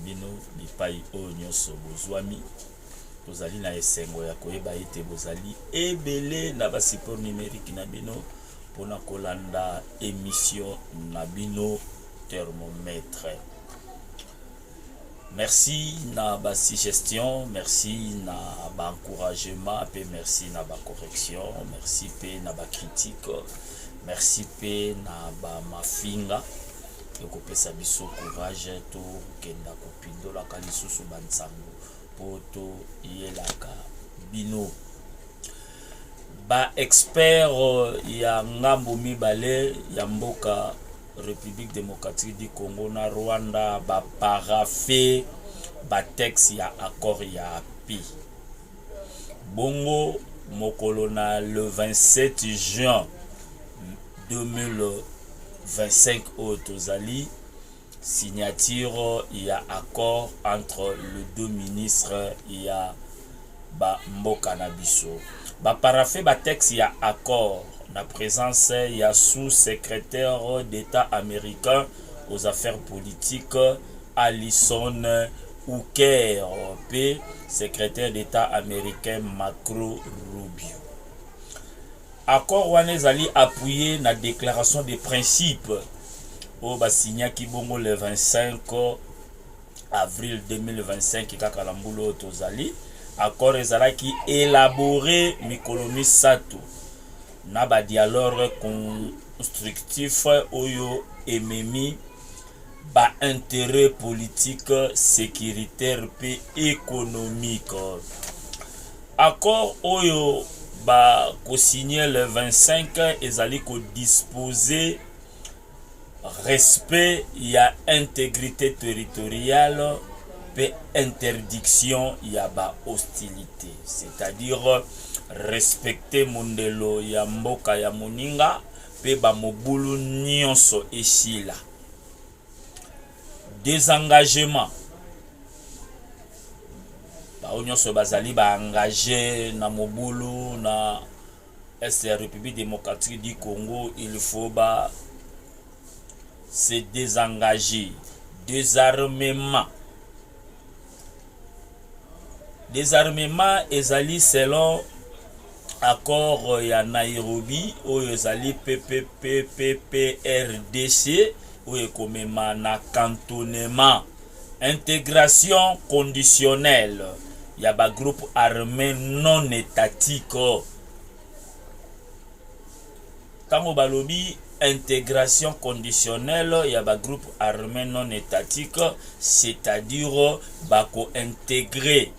bino bipai oyo nyonso bozwami bozali na esengo ya koyeba ete bozali ebele na ba support numérique na bino pona kolanda émission na bino thermomètre. Merci na ba suggestion, merci na ba encouragement, pe merci na ba correction, merci pe na ba critique, merci pe na ba mafinga. Ekopesa biso courage to kenda kopindola kalisusu bansango poto yelaka bino. Ba expert ya ngambo mibale ya mboka République démocratique du Congo na Rwanda ba parafé ba texte ya accord ya paix. Bongo mokolo na le 27 juin 2025 au Tozali signature ya accord entre les deux ministres ya ba mboka na biso. Ba parafé ba texte ya accord la présence ya sous-secrétaire d'État américain aux affaires politiques Alison Hooker P, secrétaire d'État américain Marco Rubio. Accord wana ezali appuyé na déclaration de principes au basigna kibongo le 25 avril 2025 kaka lambulo tozali. Accord ezalaki élaboré mikolo misato na ba dialogue constructif oyo ememi ba intérêt politique, sécuritaire pe économique. Accord oyo ba co-signé le 25 ezali ko disposer respect ya intégrité territoriale pe interdiction ya ba hostilité, c'est-à-dire respecter mondelo ya mboka ya moninga pe ba mobulu nyonso esila. Désengagement ba nyonso bazali ba engagé na mobulu na la République démocratique du Congo, il faut ba se désengager. Désarmement ezali selon accord ya Nairobi oyo ezali PPPRDC oyo komema na cantonnement intégration conditionnelle ya ba groupe armé non étatique. Tango balobi intégration conditionnelle ya ba groupe armé non étatique, c'est-à-dire bako intégrer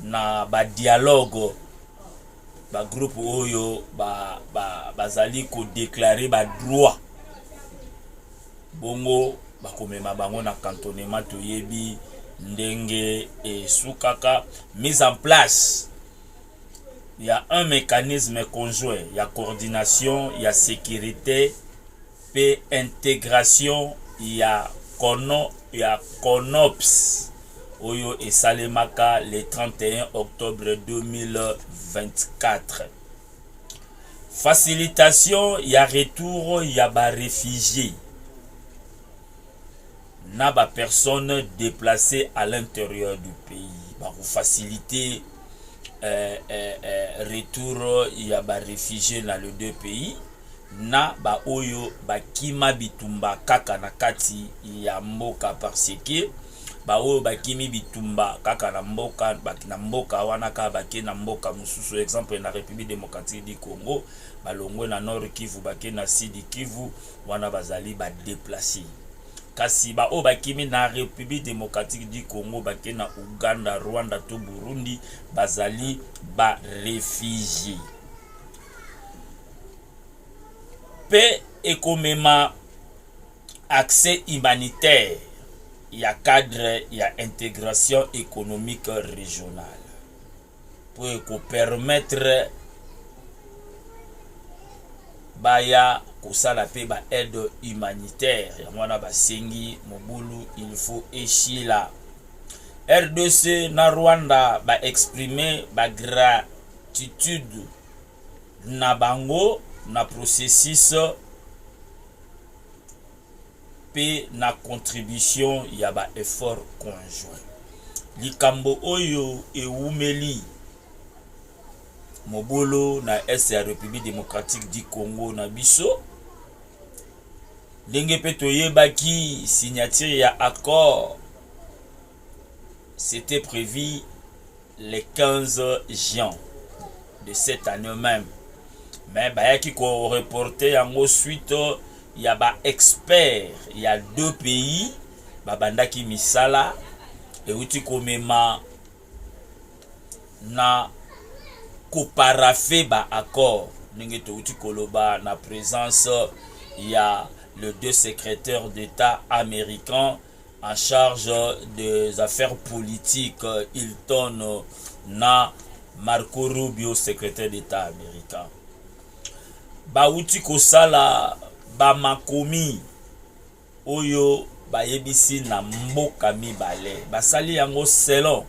na ba dialogue ba groupe oyo bazali ko déclarer ba droit bongo bakomema bango na cantonnement toyebi ndenge et soukaka mise en place. Il y a un mécanisme conjoint, il y a coordination, il y a sécurité, puis intégration, il y a CONOPS Oyo et Salemaka le 31 octobre 2024. Facilitation, il y a retour, il y a ba réfugiés. Na ba personnes déplacées à l'intérieur du pays. Ba faciliter retour, il y a ba réfugiés dans les deux pays. Na ba oyo ba kima bitumba kaka na kati ya mboka parce que ba oyo bakimi bitumba kaka na mboka wana ka bake na mboka mususu, exemple na République démocratique du Congo balongwe na Nord Kivu bake na Sud Kivu wana bazali ba déplacer. Kasi ba oyo bakimi na République démocratique du Congo bake na Uganda, Rwanda to Burundi bazali ba réfugiés. Paix économiquement accès humanitaire. Il y a cadre, il y a intégration économique régionale pour permettre baya kosala pe ba aide humanitaire ya mwana basengi mobulu il faut eshila. RDC na Rwanda ba exprimer ba gratitude na bango na processus pe na contribution ya ba effort conjoint. Likambo oyo eumeli mobolo na est ya République démocratique du Congo na biso ndenge pe toyebaki signature ya accord c'était prévu le 15 juin de cette année même, mais bayaki ko reporter yango suite ya ba expert ya deux pays babandaki misala euti komema na koparafe ba accord ndenge touti koloba na présence ya le deux secrétaires d'État américains en charge des affaires politiques, Hilton na Marco Rubio, secrétaire d'État américain. Bauti kosala ba makomi oyo bayebisi na mboka mibale basali yango selon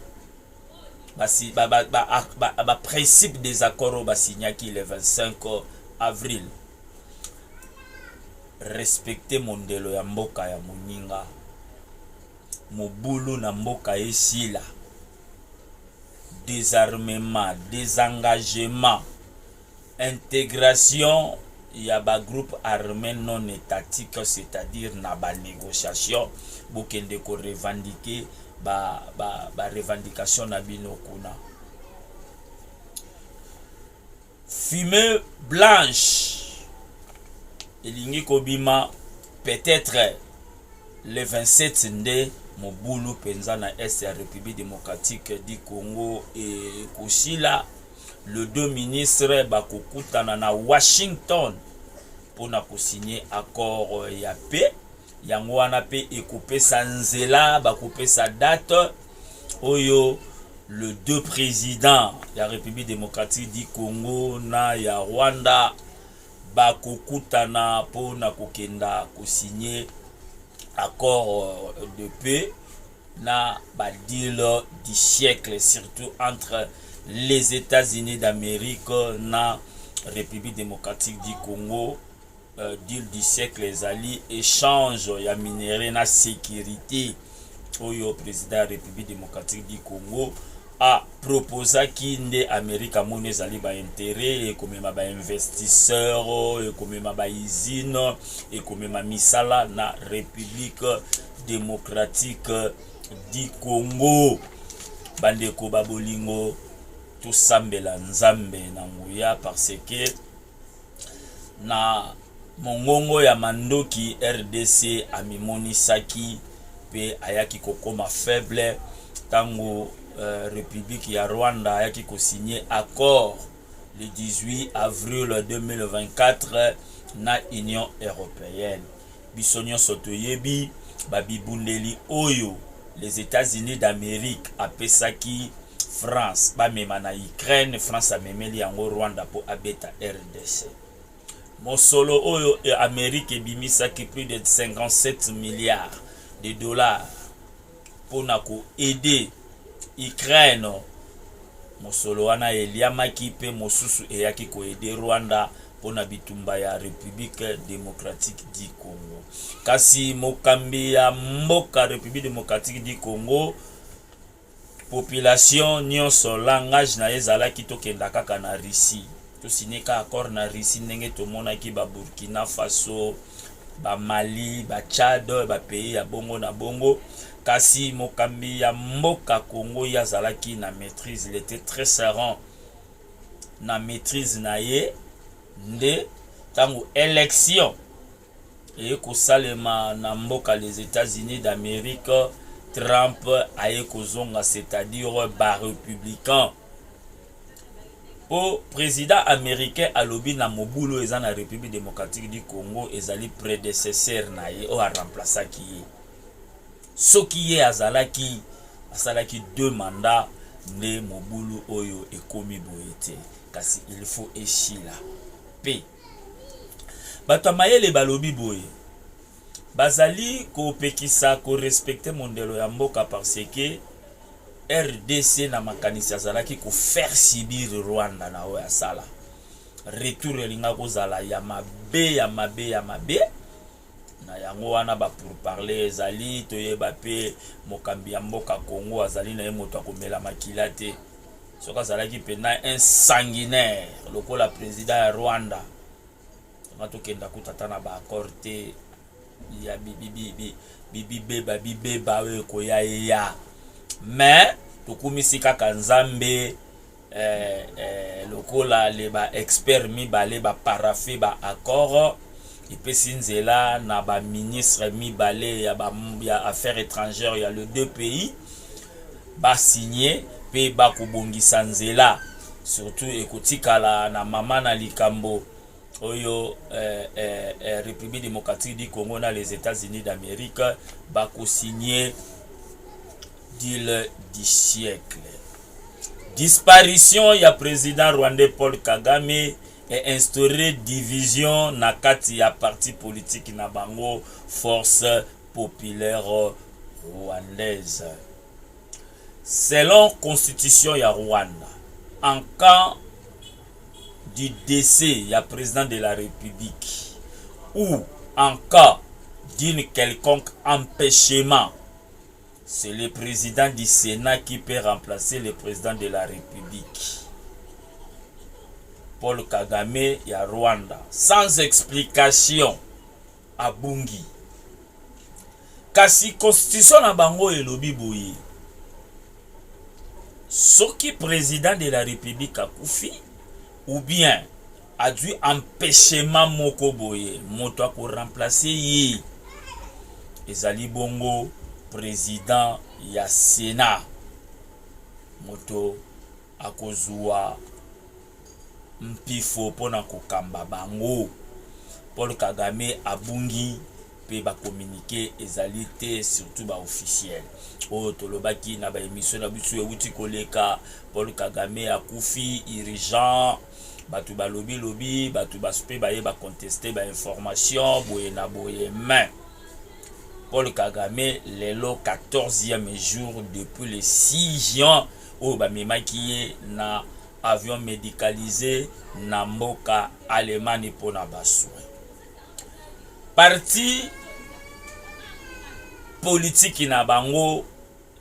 ba principe des accords basignaki le 25 avril. Respecter mondelo ya mboka ya moninga mobulu na mboka esila, désarmement, désengagement, intégration ya ba groupe armé non étatique, c'est-à-dire na ba négociation bokende ko revendiquer ba revendication na bino kuna. Fumée blanche elingi kobima peut-être le 27 nde mobulu penza na est ya République démocratique du Congo et koshila le deux ministres bakokutana na Washington pona kosigner accord ya paix yango wana pe ekopesa nzela bakopesa date oyo le deux présidents ya République démocratique du Congo na ya Rwanda bakokutana pona kokenda kosigner accord de paix na ba deal du siècle, surtout entre les États-Unis d'Amérique na République démocratique du Congo. Deal du siècle ezali échange ya minerai na sécurité oyo président ya République démocratique du Congo a proposé qui nde Amérique amone ezali ba intérêt et komema ba investisseurs et komema ba usine et komema misala na République démocratique du Congo. Bandeko babolingo tout sambela nzambe na nguya parce que na mongongo ya mandoki RDC amimonisaki pe ayaki kokoma faible tango République ya Rwanda ayaki ko signer accord le 18 avril 2024 na Union européenne. Bisonyo sotoyebi babibundeli oyo les États-Unis d'Amérique apesaki France bamema na Ukraine, France amemeli yango Rwanda po abeta RDC. Mosolo oyo et Amérique bimisaki plus de 57 milliards de dollars pour nako aider Ukraine. Mosolo wana eliamaki pe mosusu eyaki ko aider Rwanda pona bitumba ya République démocratique du Congo. Kasi mokambi ya mboka République démocratique du Congo population nyonso langage na ezalaki tokenda kaka na Russie. To signeka accord na Russie ndenge tomonaki ba Burkina Faso, ba Mali, ba Tchad, ba pays ya bongo na bongo. Kasi mokambi ya mboka Congo yazalaki na maîtrise, il était très serein na maîtrise na ye nde tango élection et kosalema na mboka les États-Unis d'Amérique. Trump aye kozonga, c'est-à-dire ba républicain. Au président américain alobi na mobulu eza na République démocratique du Congo ezali prédécesseur na ye o a remplacer ki soki ye azalaki asalaki deux mandats ne mobulu oyo ekomi boyete kasi il faut eshila p bato mayele balobi boye bazali ko pekisa ko respecter mondelo ya mboka parce que RDC na makanisi azalaki ko faire subir Rwanda na oya sala retour elinga kozala ya mabe na yango wana ba pour parler ezali toyeba pe mokambi ya mboka Congo azali na ye moto akomela makila te soka azalaki pena un sanguinaire lokola président ya Rwanda tokenda kutata na ba accord te ya bibeba oyo koya ya mais tokumisi kaka nzambe lokola le ba expert mibale ba parafe ba accord epesi nzela na ba ministre mibale ya affaires étrangères ya le deux pays ba signé pe ba kobongisa nzela surtout ekotikala na mama na likambo oyo République démocratique du Congo na les États-Unis d'Amérique ba ko signé deal du siècle. Disparition ya président rwandais Paul Kagame et instauré division na kati ya parti politique na bango Force populaire rwandaise. Selon constitution ya Rwanda, en cas du décès ya président de la République ou en cas d'une quelconque empêchement, c'est le président du Sénat qui peut remplacer le président de la République. Paul Kagame ya Rwanda, sans explication, à Bungi. Kasi constitution na bango elobi boye. Soki président de la République a koufi, ou bien a dû empêchement moko boye, moto ko remplacer yi. Ezali bongo président ya Sénat moto akozua mpifo pona kokamba bango. Paul Kagame abungi pe ba communiquer ezali te surtout ba officiel o tolobaki na ba émission na bitu euti koleka Paul Kagame akufi urgent batu ba lobi batu ba supe ba ye ba contester ba information boye na boye mais Paul Kagame, le 14e jour depuis le 6 juin, où Bamimaki na avion médicalisé na mboka Allemagne pour na basoué. Parti politique na bango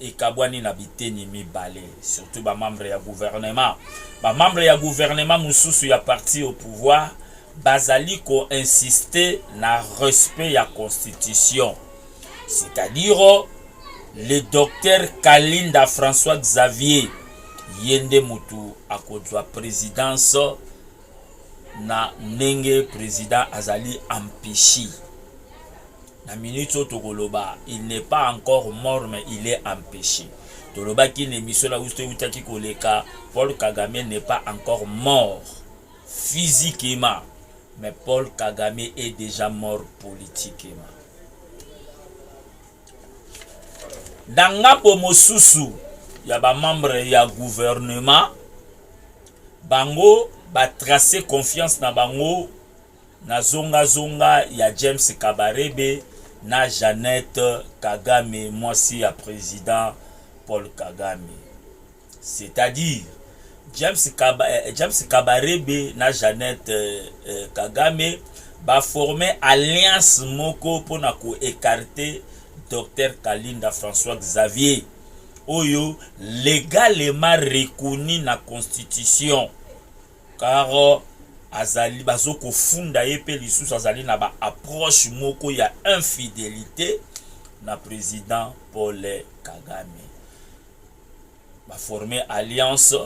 et kabwani na biteni mibale, surtout ba membre ya gouvernement. Ba membre ya gouvernement mususu ya parti au pouvoir, bazali ko insister na respect ya constitution. C'est-à-dire le docteur Kalinda François Xavier yende mutu akodwa présidence na nenge président azali empêché. Na minute tokoloba, il n'est pas encore mort mais il est empêché. Toloba ki l'émission la ouste utaki koleka, Paul Kagame n'est pas encore mort physiquement, mais Paul Kagame est déjà mort politiquement. Dans ngapo mosusu ya ba membre ya gouvernement bango ba tracer confiance na bango na zonga ya James Kabarebe na Jeannette Kagame mwasi ya président Paul Kagame. C'est-à-dire James Kabarebe na Jeannette Kagame ba former alliance moko pona ko écarter Docteur Kalinda François Xavier oyo légalement reconnu na constitution car azali bazoko funda yepe lisusu azali na ba approche moko ya infidélité na président Paul Kagame ba former alliance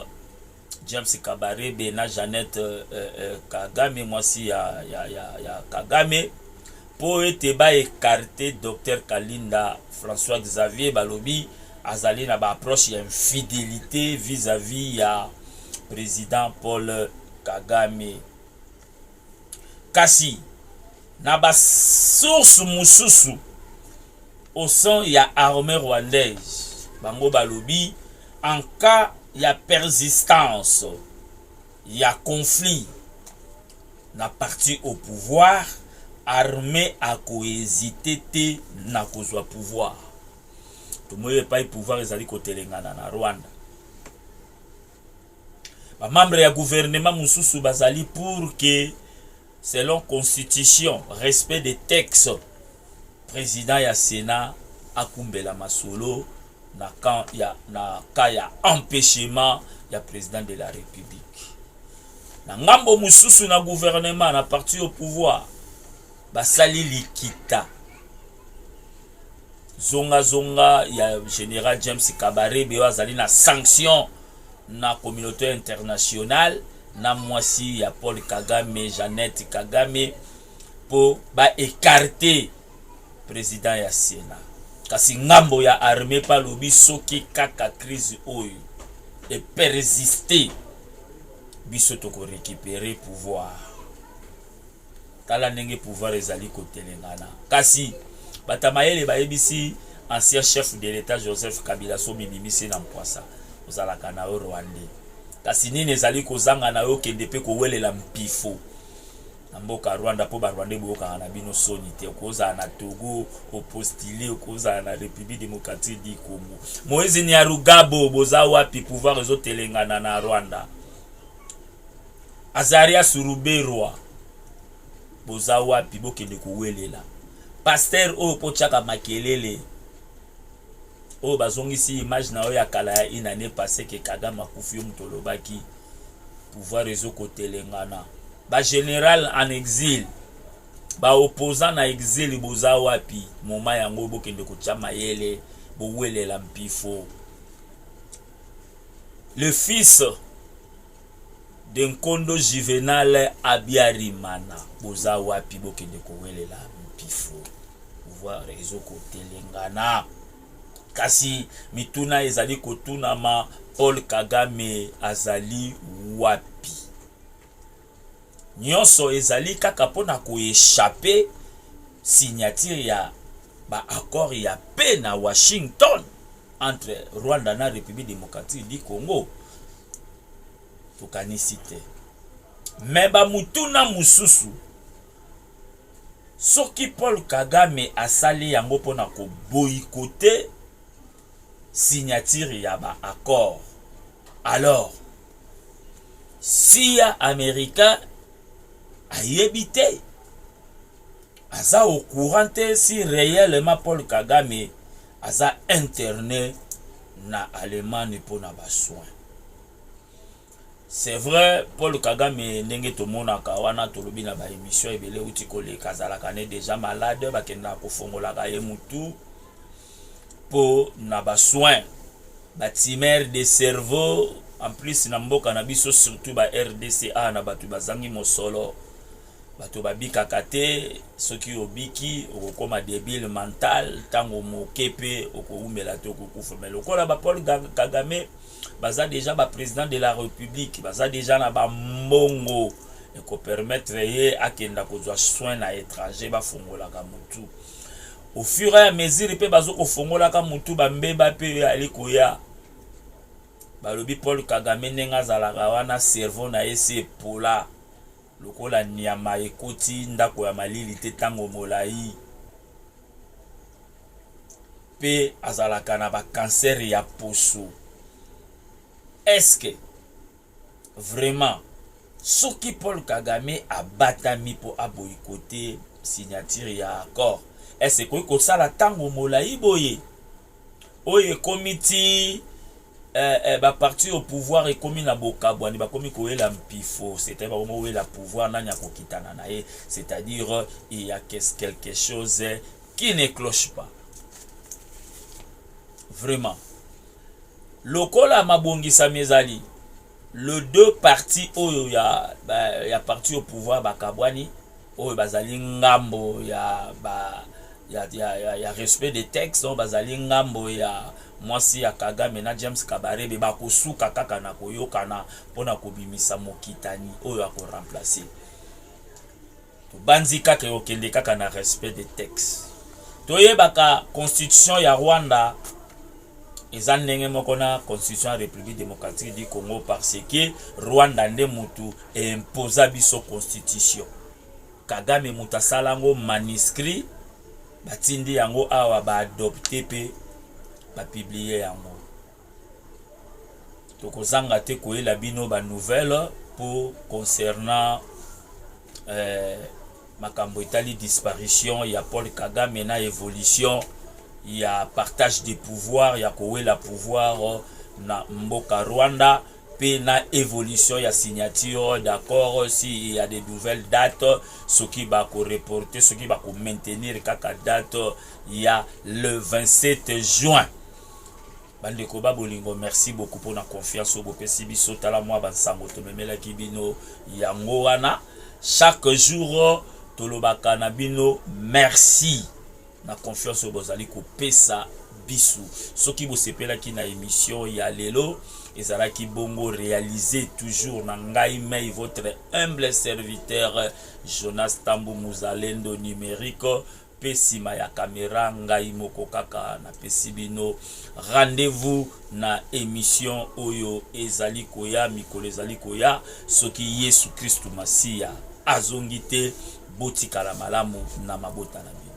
James Kabarebe na Jeannette Kagame mwasi ya Kagame pour ete ba écarter Docteur Kalinda François Xavier balobi azali na ba approche ya infidélité vis-à-vis ya président Paul Kagame. Kasi na ba source mususu au sein ya armée rwandaise bango balobi en cas ya persistance ya conflit na parti au pouvoir armée a hésité te na kozwa pouvoir. Tout moye pas pouvoir ezali kotelengana na Rwanda. Ba membre ya gouvernement mususu bazali pour que selon constitution respect des textes président ya Sénat akumbela masolo na cas ya empêchement ya président de la République. Na ngambo mususu na gouvernement na parti au pouvoir basali likita zonga ya général James Kabarebe azali na sanction na communauté internationale na mwasi ya Paul Kagame, Jeannette Kagame pour ba écarter président ya Sénat. Kasi ngambo ya armée pa lobi soki kaka crise oyo et persister biso toko récupérer pouvoir. Kala ndenge pouvoir ezali kotelengana. Kasi batamayele ba ebisi ancien chef de l'état Joseph Kabila so bibimisi na mpwasa ozalaka na Rwanda. Kasi nini ezali kozanga na yo kende pe kowelela mpifo. Mboka Rwanda po ba Rwanda boyoka na bino soni te koza na Togo opostile koza na République démocratique du Congo. Moïse Nyarugabo boza wapi pouvoir ezotelengana na Rwanda. Azaria Suruberwa boza wapi bokende kowelela. Pasteur o pochaka makelele o bazongisi image na oya kala ya inane passé ke Kagame akufi mutolobaki pouvoir ezokotelengana. Ba général en exil ba opposant na exil boza wapi moma yango bokende kochama yele bowelela mpifo. Le fils de Nkondo Juvenal Abiyarimana boza wapi bokende kowelela mpifo. Pouvoir ezokotelengana. Kasi mituna ezali kotunama Paul Kagame azali wapi. Nyonso ezali kaka pona ko échapper signature ya ba accord ya paix na Washington entre Rwanda na République démocratique du Congo. Tukanisite. Meba mutuna mususu soki Paul Kagame asali yango pona ko boycotter signature ya ba accord. Alors si ya américain ayebite aza au courant si réellement Paul Kagame aza interné na Allemagne pour na besoin. C'est vrai Paul Kagame ndenge to monaka wana tolobi na ba émission ebele uti koleka zalaka ne déjà malade bakenda ko fongola ka ye mutu pour na besoin batimer de cerveau en plus na mboka na biso surtout ba RDCA na batu bazangi mosolo bato babika kate soki obiki okokoma débile mental tango mokepe okoumela to kokufa mais lokola ba Paul Kagame baza déjà ba président de la République baza déjà na ba mbongo et ko permettre ye akenda kozwa soin na étranger ba fongola ka mutu au fur et à mesure pe bazo ko fongola ka mutu ba mbeba pe ali koya balobi Paul Kagame nenga zalaka wana cerveau na ese pola lokola nyama ekoti ndako ya malili te tango molai pe azalaka na ba cancer ya poso. Est-ce que vraiment soki Paul Kagame abatami po aboycoter signature ya accord est-ce que ko sala tango molai boye oye committee ba parti au pouvoir et comme na bokabwani ba komi koela mpifo c'était pas comment la pouvoir na nya kokitana na ye c'est-à-dire il y a quelque chose qui ne cloche pas vraiment lokola mabongisa mezali le deux partis oyo ya parti au pouvoir bakabwani oyo bazali ngambo ya respect des textes bazali ngambo ya mwasi ya Kagame na James Kabarebe bakosuka kaka na koyokana pona kobimisa mokitani oyo ako remplacer to banzi kaka yokende kaka na respect des textes toyebaka constitution ya Rwanda eza ndenge moko na constitution ya République démocratique du Congo parce que Rwanda nde mutu imposa biso constitution. Kagame mutasalango manuscrit batindi yango awa ba adopter pe ba publier yango. Tokozanga te koyela bino ba nouvelle pour concernant makambo etali disparition ya Paul Kagame na évolution ya partage des pouvoirs ya kowela pouvoir na mboka Rwanda pe na évolution ya signature d'accord si il y a des nouvelles dates ce qui va ko reporter ce qui va ko maintenir kaka date ya le 27 juin. Bandeko babolingo, merci beaucoup pour la confiance au bopesi biso tala moi bansango to memela kibino yango wana chaque jour tolobaka na bino merci na confiance au bozali ko pesa bisu soki bo sepela ki na émission ya lelo ezalaki bongo réalisé toujours na ngai mais votre humble serviteur Jonas Tambu Muzalendo numérique pesima ya caméra ngai moko kaka na pesibino. Rendez-vous na émission oyo ezali koya mikolo ezali koya soki Yesu Kristu Masia azongite botikala malamu na mabota na bino.